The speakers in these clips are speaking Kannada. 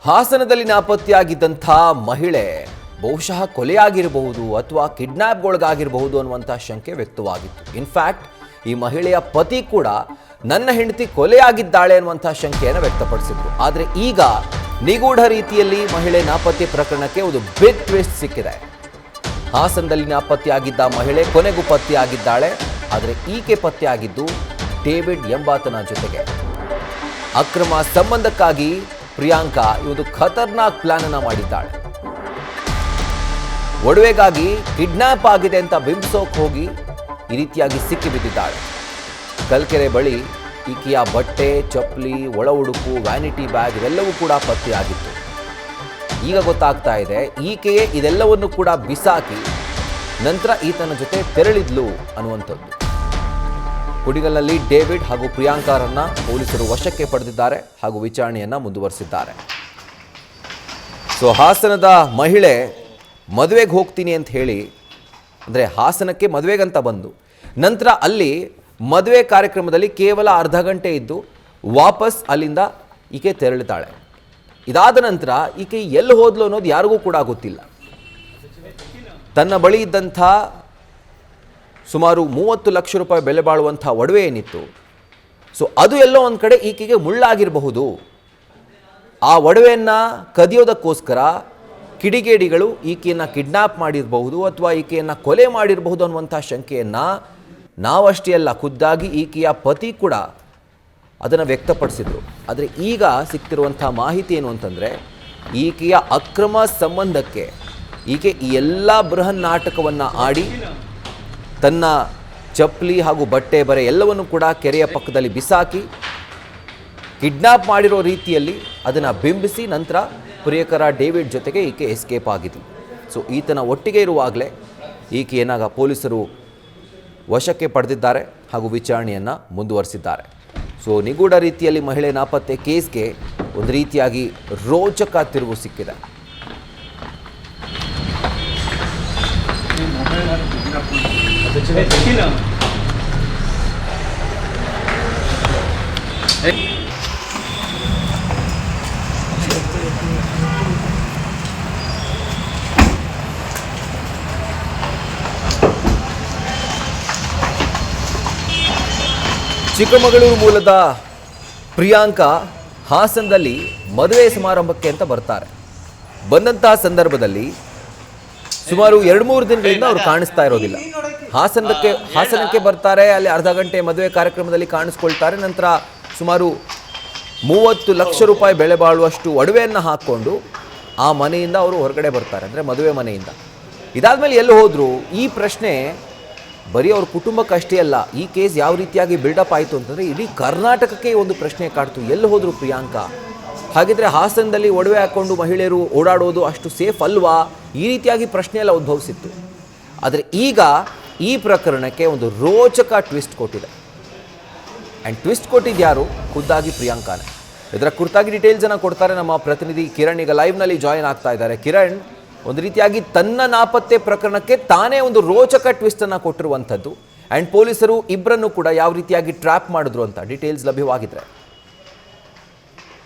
ಹಾಸನದಲ್ಲಿ ನಾಪತ್ತೆಯಾಗಿದ್ದಂಥ ಮಹಿಳೆ ಬಹುಶಃ ಕೊಲೆಯಾಗಿರಬಹುದು ಅಥವಾ ಕಿಡ್ನಾಪ್ಗೊಳಗಾಗಿರಬಹುದು ಅನ್ನುವಂಥ ಶಂಕೆ ವ್ಯಕ್ತವಾಗಿತ್ತು. ಇನ್ಫ್ಯಾಕ್ಟ್ ಈ ಮಹಿಳೆಯ ಪತಿ ಕೂಡ ನನ್ನ ಹೆಂಡತಿ ಕೊಲೆಯಾಗಿದ್ದಾಳೆ ಅನ್ನುವಂಥ ಶಂಕೆಯನ್ನು ವ್ಯಕ್ತಪಡಿಸಿದ್ರು. ಆದರೆ ಈಗ ನಿಗೂಢ ರೀತಿಯಲ್ಲಿ ಮಹಿಳೆ ನಾಪತ್ತೆ ಪ್ರಕರಣಕ್ಕೆ ಒಂದು ಬಿಗ್ ಟ್ವಿಸ್ಟ್ ಸಿಕ್ಕಿದೆ. ಹಾಸನದಲ್ಲಿ ನಾಪತ್ತೆಯಾಗಿದ್ದ ಮಹಿಳೆ ಕೊನೆಗೂ ಪತ್ತೆಯಾಗಿದ್ದಾಳೆ. ಆದರೆ ಈಕೆ ಪತ್ತೆಯಾಗಿದ್ದು ಡೇವಿಡ್ ಎಂಬಾತನ ಜೊತೆಗೆ. ಅಕ್ರಮ ಸಂಬಂಧಕ್ಕಾಗಿ ಪ್ರಿಯಾಂಕಾ ಒಂದು ಖತರ್ನಾಕ್ ಪ್ಲಾನ್ ಅನ್ನ ಮಾಡಿದ್ದಾಳೆ. ಒಡವೆಗಾಗಿ ಕಿಡ್ನಾಪ್ ಆಗಿದೆ ಅಂತ ಬಿಂಬಿಸೋಕೆ ಹೋಗಿ ಈ ರೀತಿಯಾಗಿ ಸಿಕ್ಕಿ ಬಿದ್ದಿದ್ದಾಳೆ. ಕಲ್ಕೆರೆ ಬಳಿ ಈಕೆಯ ಬಟ್ಟೆ, ಚಪ್ಪಲಿ, ಒಳ ಉಡುಪು, ವ್ಯಾನಿಟಿ ಬ್ಯಾಗ್ ಇವೆಲ್ಲವೂ ಕೂಡ ಪತ್ತೆಯಾಗಿತ್ತು. ಈಗ ಗೊತ್ತಾಗ್ತಾ ಇದೆ ಈಕೆಯೇ ಇದೆಲ್ಲವನ್ನು ಕೂಡ ಬಿಸಾಕಿ ನಂತರ ಈತನ ಜೊತೆ ತೆರಳಿದ್ಲು ಅನ್ನುವಂಥದ್ದು. ಕುಡಿಗಲ್ನಲ್ಲಿ ಡೇವಿಡ್ ಹಾಗೂ ಪ್ರಿಯಾಂಕಾರನ್ನ ಪೊಲೀಸರು ವಶಕ್ಕೆ ಪಡೆದಿದ್ದಾರೆ ಹಾಗೂ ವಿಚಾರಣೆಯನ್ನ ಮುಂದುವರಿಸಿದ್ದಾರೆ. ಸೊ ಹಾಸನದ ಮಹಿಳೆ ಮದುವೆಗೆ ಹೋಗ್ತೀನಿ ಅಂತ ಹೇಳಿ, ಅಂದರೆ ಹಾಸನಕ್ಕೆ ಮದುವೆಗಂತ ಬಂದು ನಂತರ ಅಲ್ಲಿ ಮದುವೆ ಕಾರ್ಯಕ್ರಮದಲ್ಲಿ ಕೇವಲ ಅರ್ಧ ಗಂಟೆ ಇದ್ದು ವಾಪಸ್ ಅಲ್ಲಿಂದ ಈಕೆ ತೆರಳುತ್ತಾಳೆ. ಇದಾದ ನಂತರ ಈಕೆ ಎಲ್ಲಿ ಹೋದ್ಲು ಅನ್ನೋದು ಯಾರಿಗೂ ಕೂಡ ಗೊತ್ತಿಲ್ಲ. ತನ್ನ ಬಳಿ ಇದ್ದಂಥ ಸುಮಾರು 30 ಲಕ್ಷ ರೂಪಾಯಿ ಬೆಲೆ ಬಾಳುವಂಥ ಒಡವೆ ಏನಿತ್ತು, ಸೊ ಅದು ಎಲ್ಲೋ ಒಂದು ಕಡೆ ಈಕೆಗೆ ಮುಳ್ಳಾಗಿರಬಹುದು. ಆ ಒಡವೆಯನ್ನು ಕದಿಯೋದಕ್ಕೋಸ್ಕರ ಕಿಡಿಗೇಡಿಗಳು ಈಕೆಯನ್ನು ಕಿಡ್ನಾಪ್ ಮಾಡಿರಬಹುದು ಅಥವಾ ಈಕೆಯನ್ನು ಕೊಲೆ ಮಾಡಿರಬಹುದು ಅನ್ನುವಂಥ ಶಂಕೆಯನ್ನು ನಾವಷ್ಟೇ ಅಲ್ಲ, ಖುದ್ದಾಗಿ ಈಕೆಯ ಪತಿ ಕೂಡ ಅದನ್ನು ವ್ಯಕ್ತಪಡಿಸಿದರು. ಆದರೆ ಈಗ ಸಿಗ್ತಿರುವಂಥ ಮಾಹಿತಿ ಏನು ಅಂತಂದರೆ, ಈಕೆಯ ಅಕ್ರಮ ಸಂಬಂಧಕ್ಕೆ ಈಕೆ ಈ ಎಲ್ಲ ಬೃಹನ್ ನಾಟಕವನ್ನು ಆಡಿ ತನ್ನ ಚಪ್ಪಲಿ ಹಾಗೂ ಬಟ್ಟೆ ಬರೆ ಎಲ್ಲವನ್ನು ಕೂಡ ಕೆರೆಯ ಪಕ್ಕದಲ್ಲಿ ಬಿಸಾಕಿ ಕಿಡ್ನಾಪ್ ಮಾಡಿರೋ ರೀತಿಯಲ್ಲಿ ಅದನ್ನು ಬಿಂಬಿಸಿ ನಂತರ ಪ್ರಿಯಕರ ಡೇವಿಡ್ ಜೊತೆಗೆ ಈಕೆ ಎಸ್ಕೇಪ್ ಆಗಿದ್ಲು. ಸೊ ಈತನ ಒಟ್ಟಿಗೆ ಇರುವಾಗಲೇ ಈಕೆಯನ್ನಾಗ ಪೊಲೀಸರು ವಶಕ್ಕೆ ಪಡೆದಿದ್ದಾರೆ ಹಾಗೂ ವಿಚಾರಣೆಯನ್ನು ಮುಂದುವರಿಸಿದ್ದಾರೆ. ಸೊ ನಿಗೂಢ ರೀತಿಯಲ್ಲಿ ಮಹಿಳೆ ನಾಪತ್ತೆ ಕೇಸ್ಗೆ ಒಂದು ರೀತಿಯಾಗಿ ರೋಚಕ ತಿರುವು ಸಿಕ್ಕಿದೆ. ಚಿಕ್ಕಮಗಳೂರು ಮೂಲದ ಪ್ರಿಯಾಂಕಾ ಹಾಸನದಲ್ಲಿ ಮದುವೆ ಸಮಾರಂಭಕ್ಕೆ ಅಂತ ಬರ್ತಾರೆ. ಬಂದಂತಹ ಸಂದರ್ಭದಲ್ಲಿ ಸುಮಾರು 2-3 ದಿನಗಳಿಂದ ಅವರು ಕಾಣಿಸ್ತಾ ಇರೋದಿಲ್ಲ. ಹಾಸನಕ್ಕೆ ಬರ್ತಾರೆ, ಅಲ್ಲಿ ಅರ್ಧ ಗಂಟೆ ಮದುವೆ ಕಾರ್ಯಕ್ರಮದಲ್ಲಿ ಕಾಣಿಸ್ಕೊಳ್ತಾರೆ. ನಂತರ ಸುಮಾರು 30 ಲಕ್ಷ ರೂಪಾಯಿ ಬೆಲೆ ಬಾಳುವಷ್ಟು ಒಡವೆಯನ್ನು ಹಾಕ್ಕೊಂಡು ಆ ಮನೆಯಿಂದ ಅವರು ಹೊರಗಡೆ ಬರ್ತಾರೆ, ಅಂದರೆ ಮದುವೆ ಮನೆಯಿಂದ. ಇದಾದ್ಮೇಲೆ ಎಲ್ಲಿ ಹೋದ್ರು? ಈ ಪ್ರಶ್ನೆ ಬರೀ ಅವ್ರ ಕುಟುಂಬಕ್ಕೆ ಅಷ್ಟೇ ಅಲ್ಲ, ಈ ಕೇಸ್ ಯಾವ ರೀತಿಯಾಗಿ ಬಿಲ್ಡಪ್ ಆಯಿತು ಅಂತಂದರೆ ಇಡೀ ಕರ್ನಾಟಕಕ್ಕೆ ಒಂದು ಪ್ರಶ್ನೆ ಕಾಡ್ತು. ಎಲ್ಲಿ ಹೋದ್ರು ಪ್ರಿಯಾಂಕಾ? ಹಾಗಿದ್ರೆ ಹಾಸನದಲ್ಲಿ ಒಡವೆ ಹಾಕ್ಕೊಂಡು ಮಹಿಳೆಯರು ಓಡಾಡೋದು ಅಷ್ಟು ಸೇಫ್ ಅಲ್ವಾ? ಈ ರೀತಿಯಾಗಿ ಪ್ರಶ್ನೆ ಎಲ್ಲ ಉದ್ಭವಿಸಿತ್ತು. ಆದರೆ ಈಗ ಈ ಪ್ರಕರಣಕ್ಕೆ ಒಂದು ರೋಚಕ ಟ್ವಿಸ್ಟ್ ಕೊಟ್ಟಿದೆ. ಆ್ಯಂಡ್ ಟ್ವಿಸ್ಟ್ ಕೊಟ್ಟಿದ್ದು ಯಾರು? ಖುದ್ದಾಗಿ ಪ್ರಿಯಾಂಕಾನೇ. ಇದರ ಕುರಿತಾಗಿ ಡೀಟೇಲ್ಸನ್ನು ಕೊಡ್ತಾರೆ ನಮ್ಮ ಪ್ರತಿನಿಧಿ ಕಿರಣ್. ಈಗ ಲೈವ್ನಲ್ಲಿ ಜಾಯಿನ್ ಆಗ್ತಾ ಇದ್ದಾರೆ. ಕಿರಣ್, ಒಂದು ರೀತಿಯಾಗಿ ತನ್ನ ನಾಪತ್ತೆ ಪ್ರಕರಣಕ್ಕೆ ತಾನೇ ಒಂದು ರೋಚಕ ಟ್ವಿಸ್ಟನ್ನು ಕೊಟ್ಟಿರುವಂಥದ್ದು, ಆ್ಯಂಡ್ ಪೊಲೀಸರು ಇಬ್ಬರನ್ನು ಕೂಡ ಯಾವ ರೀತಿಯಾಗಿ ಟ್ರ್ಯಾಪ್ ಮಾಡಿದ್ರು ಅಂತ ಡೀಟೇಲ್ಸ್ ಲಭ್ಯವಾಗಿದ್ರೆ.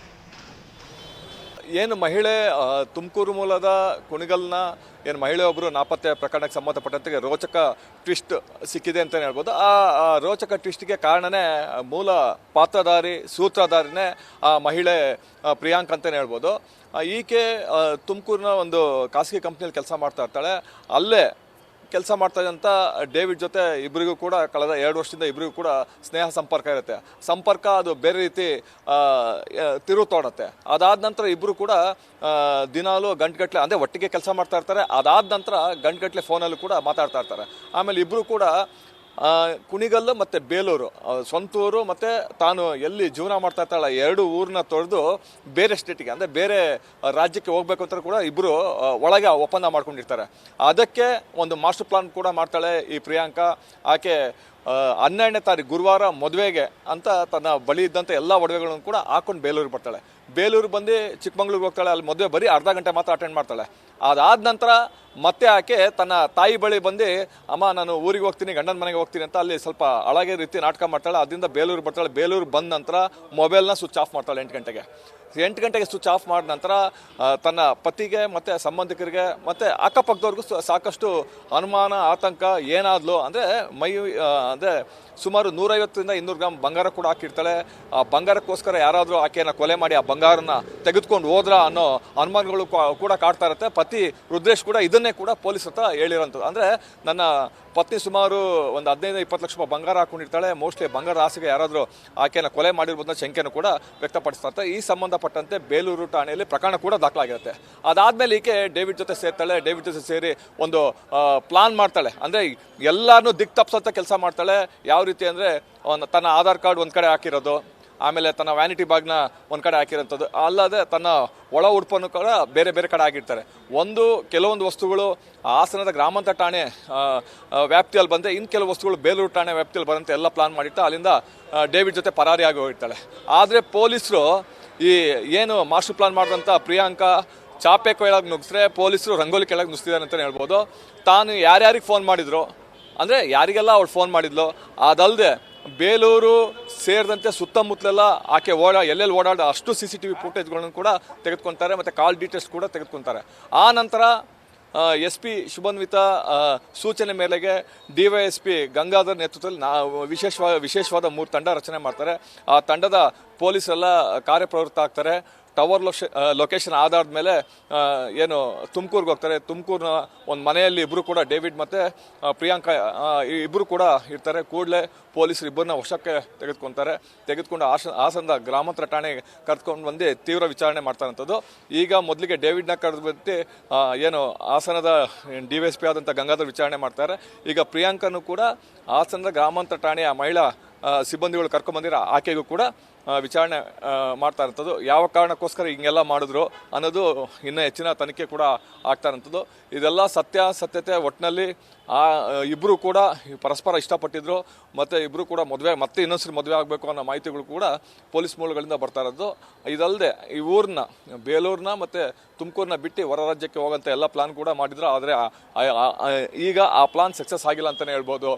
ಏನು ಮಹಿಳೆ ತುಮಕೂರು ಮೂಲದ ಕುಣಿಗಲ್ನ ಏನು ಮಹಿಳೆಯೊಬ್ಬರು ನಾಪತ್ತೆ ಪ್ರಕರಣಕ್ಕೆ ಸಂಬಂಧಪಟ್ಟಂತೆ ರೋಚಕ ಟ್ವಿಸ್ಟ್ ಸಿಕ್ಕಿದೆ ಅಂತಲೇ ಹೇಳ್ಬೋದು. ಆ ರೋಚಕ ಟ್ವಿಸ್ಟ್ಗೆ ಕಾರಣನೇ ಮೂಲ ಪಾತ್ರಧಾರಿ, ಸೂತ್ರಧಾರಿನೇ ಆ ಮಹಿಳೆ ಪ್ರಿಯಾಂಕ್ ಅಂತಲೇ ಹೇಳ್ಬೋದು. ಈಕೆ ತುಮಕೂರಿನ ಒಂದು ಖಾಸಗಿ ಕಂಪ್ನಿಯಲ್ಲಿ ಕೆಲಸ ಮಾಡ್ತಾ ಇರ್ತಾಳೆ. ಅಲ್ಲೇ ಕೆಲಸ ಮಾಡ್ತಾ ಇದ್ದಂಥ ಡೇವಿಡ್ ಜೊತೆ ಇಬ್ಬರಿಗೂ ಕೂಡ ಕಳೆದ 2 ವರ್ಷದಿಂದ ಇಬ್ಬರಿಗೂ ಕೂಡ ಸ್ನೇಹ ಸಂಪರ್ಕ ಇರುತ್ತೆ. ಸಂಪರ್ಕ ಅದು ಬೇರೆ ರೀತಿ ತಿರುವು ತೋಡುತ್ತೆ. ಅದಾದ ನಂತರ ಇಬ್ಬರು ಕೂಡ ದಿನಾಲು ಗಂಟೆಗಟ್ಟಲೆ ಅಂದರೆ ಒಟ್ಟಿಗೆ ಕೆಲಸ ಮಾಡ್ತಾ ಇರ್ತಾರೆ. ಅದಾದ ನಂತರ ಗಂಟೆಗಟ್ಟಲೆ ಫೋನಲ್ಲೂ ಕೂಡ ಮಾತಾಡ್ತಾ ಇರ್ತಾರೆ. ಆಮೇಲೆ ಇಬ್ಬರು ಕೂಡ ಕುಣಿಗಲ್ಲು ಮತ್ತು ಬೇಲೂರು, ಸ್ವಂತ ಊರು ಮತ್ತು ತಾನು ಎಲ್ಲಿ ಜೀವನ ಮಾಡ್ತಾ ಇರ್ತಾಳೆ 2 ಊರನ್ನ ತೊಳೆದು ಬೇರೆ ಸ್ಟೇಟಿಗೆ ಅಂದರೆ ಬೇರೆ ರಾಜ್ಯಕ್ಕೆ ಹೋಗ್ಬೇಕು ಅಂತ ಕೂಡ ಇಬ್ಬರು ಒಳಗೆ ಒಪ್ಪಂದ ಮಾಡ್ಕೊಂಡಿರ್ತಾರೆ. ಅದಕ್ಕೆ ಒಂದು ಮಾಸ್ಟರ್ ಪ್ಲಾನ್ ಕೂಡ ಮಾಡ್ತಾಳೆ ಈ ಪ್ರಿಯಾಂಕಾ. ಆಕೆ 12ನೇ ತಾರೀಕು ಗುರುವಾರ ಮದುವೆಗೆ ಅಂತ ತನ್ನ ಬಳಿ ಇದ್ದಂಥ ಎಲ್ಲ ಒಡವೆಗಳನ್ನು ಕೂಡ ಹಾಕೊಂಡು ಬೇಲೂರಿಗೆ ಬರ್ತಾಳೆ. ಬೇಲೂರು ಬಂದು ಚಿಕ್ಕಮಂಗ್ಳೂರಿಗೆ ಹೋಗ್ತಾಳೆ. ಅಲ್ಲಿ ಮದುವೆ ಬರೀ ಅರ್ಧ ಗಂಟೆ ಮಾತ್ರ ಅಟೆಂಡ್ ಮಾಡ್ತಾಳೆ. ಅದಾದ ನಂತರ ಮತ್ತೆ ಆಕೆ ತನ್ನ ತಾಯಿ ಬಳಿ ಬಂದು, ಅಮ್ಮ ನಾನು ಊರಿಗೆ ಹೋಗ್ತೀನಿ, ಗಂಡನ ಮನೆಗೆ ಹೋಗ್ತೀನಿ ಅಂತ ಅಲ್ಲಿ ಸ್ವಲ್ಪ ಅಳಗೆ ರೀತಿ ನಾಟಕ ಮಾಡ್ತಾಳೆ. ಅದರಿಂದ ಬೇಲೂರು ಬರ್ತಾಳೆ. ಬೇಲೂರು ಬಂದ ನಂತರ ಮೊಬೈಲ್ನ ಸ್ವಿಚ್ ಆಫ್ ಮಾಡ್ತಾಳೆ 8 ಗಂಟೆಗೆ. 8 ಗಂಟೆಗೆ ಸ್ವಿಚ್ ಆಫ್ ಮಾಡಿದ ನಂತರ ತನ್ನ ಪತಿಗೆ ಮತ್ತು ಸಂಬಂಧಿಕರಿಗೆ ಮತ್ತು ಅಕ್ಕಪಕ್ಕದವ್ರಿಗೂ ಸಾಕಷ್ಟು ಅನುಮಾನ, ಆತಂಕ. ಏನಾದ್ಲು ಅಂದರೆ ಅಂದರೆ ಸುಮಾರು 150ರಿಂದ 200 ಗ್ರಾಮ್ ಬಂಗಾರ ಕೂಡ ಹಾಕಿರ್ತಾಳೆ. ಆ ಬಂಗಾರಕ್ಕೋಸ್ಕರ ಯಾರಾದರೂ ಆಕೆಯನ್ನು ಕೊಲೆ ಮಾಡಿ ಆ ಬಂಗಾರನ ತೆಗೆದುಕೊಂಡು ಹೋದ್ರ ಅನ್ನೋ ಅನುಮಾನಗಳು ಕೂಡ ಕಾಡ್ತಾ ಇರುತ್ತೆ. ಪತಿ ರುದ್ರೇಶ್ ಕೂಡ ಇದನ್ನೇ ಕೂಡ ಪೊಲೀಸ್ ಹತ್ರ ಹೇಳಿರೋಂಥದ್ದು. ಅಂದರೆ ನನ್ನ ಪತ್ನಿ ಸುಮಾರು ಒಂದು 15-20 ಲಕ್ಷ ರೂಪಾಯಿ ಬಂಗಾರ ಹಾಕೊಂಡಿರ್ತಾಳೆ, ಮೋಸ್ಟ್ಲಿ ಬಂಗಾರದ ಆಸೆಗೆ ಯಾರಾದರೂ ಆಕೆಯನ್ನು ಕೊಲೆ ಮಾಡಿರ್ಬೋದನ್ನ ಶಂಕೆಯನ್ನು ಕೂಡ ವ್ಯಕ್ತಪಡಿಸ್ತಾ ಇರ್ತಾರೆ. ಈ ಸಂಬಂಧಪಟ್ಟಂತೆ ಬೇಲೂರು ಠಾಣೆಯಲ್ಲಿ ಪ್ರಕರಣ ಕೂಡ ದಾಖಲಾಗಿರುತ್ತೆ. ಅದಾದಮೇಲೆ ಈಕೆ ಡೇವಿಡ್ ಜೊತೆ ಸೇರ್ತಾಳೆ. ಡೇವಿಡ್ ಜೊತೆ ಸೇರಿ ಒಂದು ಪ್ಲಾನ್ ಮಾಡ್ತಾಳೆ. ಅಂದರೆ ಎಲ್ಲರನ್ನೂ ದಿಕ್ ತಪ್ಪಿಸೋಂಥ ಕೆಲಸ ಮಾಡ್ತಾಳೆ. ಯಾವ ರೀತಿ ಅಂದರೆ ತನ್ನ ಆಧಾರ್ ಕಾರ್ಡ್ ಒಂದು ಕಡೆ ಹಾಕಿರೋದು, ಆಮೇಲೆ ತನ್ನ ವ್ಯಾನಿಟಿ ಬ್ಯಾಗ್ನ ಒಂದು ಕಡೆ ಹಾಕಿರೋಂಥದ್ದು, ಅಲ್ಲದೆ ತನ್ನ ಒಳ ಉಡುಪನ್ನು ಕೂಡ ಬೇರೆ ಬೇರೆ ಕಡೆ ಆಗಿರ್ತಾರೆ. ಕೆಲವೊಂದು ವಸ್ತುಗಳು ಹಾಸನದ ಗ್ರಾಮಾಂತರ ಠಾಣೆ ವ್ಯಾಪ್ತಿಯಲ್ಲಿ ಬಂದರೆ, ಇನ್ನು ಕೆಲವು ವಸ್ತುಗಳು ಬೇಲೂರು ಠಾಣೆ ವ್ಯಾಪ್ತಿಯಲ್ಲಿ ಬರೋಂಥ ಎಲ್ಲ ಪ್ಲಾನ್ ಮಾಡಿಟ್ಟು ಅಲ್ಲಿಂದ ಡೇವಿಡ್ ಜೊತೆ ಪರಾರಿಯಾಗಿ ಹೋಗಿರ್ತಾಳೆ. ಆದರೆ ಪೊಲೀಸರು ಈ ಏನು ಮಾಸ್ಟರ್ ಪ್ಲಾನ್ ಮಾಡಿದಂಥ ಪ್ರಿಯಾಂಕಾ ಚಾಪೆ ಕೆಳಗೆ ನುಗ್ಸಿದ್ರೆ ಪೊಲೀಸರು ರಂಗೋಲಿ ಕೆಳಗೆ ನುಗ್ಸಿದ್ದಾರೆ ಅಂತಲೇ ಹೇಳ್ಬೋದು. ತಾನು ಯಾರ್ಯಾರಿಗೆ ಫೋನ್ ಮಾಡಿದ್ರು, ಅಂದರೆ ಯಾರಿಗೆಲ್ಲ ಅವಳು ಫೋನ್ ಮಾಡಿದ್ಲು, ಅದಲ್ಲದೆ ಬೇಲೂರು ಸೇರಿದಂತೆ ಸುತ್ತಮುತ್ತಲೆಲ್ಲ ಆಕೆ ಎಲ್ಲೆಲ್ಲಿ ಓಡಾಡೋ ಅಷ್ಟು CCTV ಫುಟೇಜ್ಗಳನ್ನು ಕೂಡ ತೆಗೆದುಕೊಳ್ತಾರೆ ಮತ್ತು ಕಾಲ್ ಡೀಟೇಲ್ಸ್ ಕೂಡ ತೆಗೆದುಕೊಳ್ತಾರೆ. ಆ ನಂತರ SP ಶುಭನ್ವಿತಾ ಸೂಚನೆ ಮೇರೆಗೆ DYSP ಗಂಗಾಧರ್ ನೇತೃತ್ವದಲ್ಲಿ ವಿಶೇಷವಾದ 3 ತಂಡ ರಚನೆ ಮಾಡ್ತಾರೆ. ಆ ತಂಡದ ಪೊಲೀಸರೆಲ್ಲ ಕಾರ್ಯಪ್ರವೃತ್ತ ಆಗ್ತಾರೆ. ಟವರ್ ಲೊಕೇಶನ್ ಆಧಾರದ ಮೇಲೆ ಏನು ತುಮಕೂರಿಗೆ ಹೋಗ್ತಾರೆ. ತುಮಕೂರಿನ ಒಂದು ಮನೆಯಲ್ಲಿ ಇಬ್ಬರು ಕೂಡ ಡೇವಿಡ್ ಮತ್ತು ಪ್ರಿಯಾಂಕಾ ಇಬ್ಬರು ಕೂಡ ಇರ್ತಾರೆ. ಕೂಡಲೇ ಪೊಲೀಸರು ಇಬ್ಬರನ್ನ ವಶಕ್ಕೆ ತೆಗೆದುಕೊಂಡು ಹಾಸನದ ಗ್ರಾಮಾಂತರ ಠಾಣೆಗೆ ಕರೆದುಕೊಂಡು ಬಂದು ತೀವ್ರ ವಿಚಾರಣೆ ಮಾಡ್ತಾರಂಥದ್ದು. ಈಗ ಮೊದಲಿಗೆ ಡೇವಿಡ್ನ ಕರೆದು ಬಿಟ್ಟು ಏನು ಹಾಸನದ DYSP ಆದಂಥ ಗಂಗಾಧರ್ ವಿಚಾರಣೆ ಮಾಡ್ತಾರೆ. ಈಗ ಪ್ರಿಯಾಂಕನು ಕೂಡ ಹಾಸನದ ಗ್ರಾಮಾಂತರ ಠಾಣೆಯ ಮಹಿಳಾ ಸಿಬ್ಬಂದಿಗಳು ಕರ್ಕೊಂಡ್ಬಂದಿರೋ ಆಕೆಗೂ ಕೂಡ ವಿಚಾರಣೆ ಮಾಡ್ತಾ ಇರೋಂಥದ್ದು. ಯಾವ ಕಾರಣಕ್ಕೋಸ್ಕರ ಹಿಂಗೆಲ್ಲ ಮಾಡಿದ್ರು ಅನ್ನೋದು ಇನ್ನೂ ಹೆಚ್ಚಿನ ತನಿಖೆ ಕೂಡ ಆಗ್ತಾ ಇರೋಂಥದ್ದು. ಇದೆಲ್ಲ ಸತ್ಯತೆ ಒಟ್ಟಿನಲ್ಲಿ ಇಬ್ಬರು ಕೂಡ ಪರಸ್ಪರ ಇಷ್ಟಪಟ್ಟಿದ್ರು ಮತ್ತು ಇಬ್ಬರು ಕೂಡ ಮತ್ತೆ ಇನ್ನೊಂದ್ಸರಿ ಮದುವೆ ಆಗಬೇಕು ಅನ್ನೋ ಮಾಹಿತಿಗಳು ಕೂಡ ಪೊಲೀಸ್ ಮೂಲಗಳಿಂದ ಬರ್ತಾ ಇರೋದು. ಇದಲ್ಲದೆ ಈ ಊರನ್ನ ಬೇಲೂರನ್ನ ಮತ್ತು ತುಮಕೂರನ್ನ ಬಿಟ್ಟು ಹೊರ ರಾಜ್ಯಕ್ಕೆ ಹೋಗೋಂಥ ಎಲ್ಲ ಪ್ಲಾನ್ ಕೂಡ ಮಾಡಿದ್ರು. ಆದರೆ ಈಗ ಆ ಪ್ಲಾನ್ ಸಕ್ಸಸ್ ಆಗಿಲ್ಲ ಅಂತಲೇ ಹೇಳ್ಬೋದು.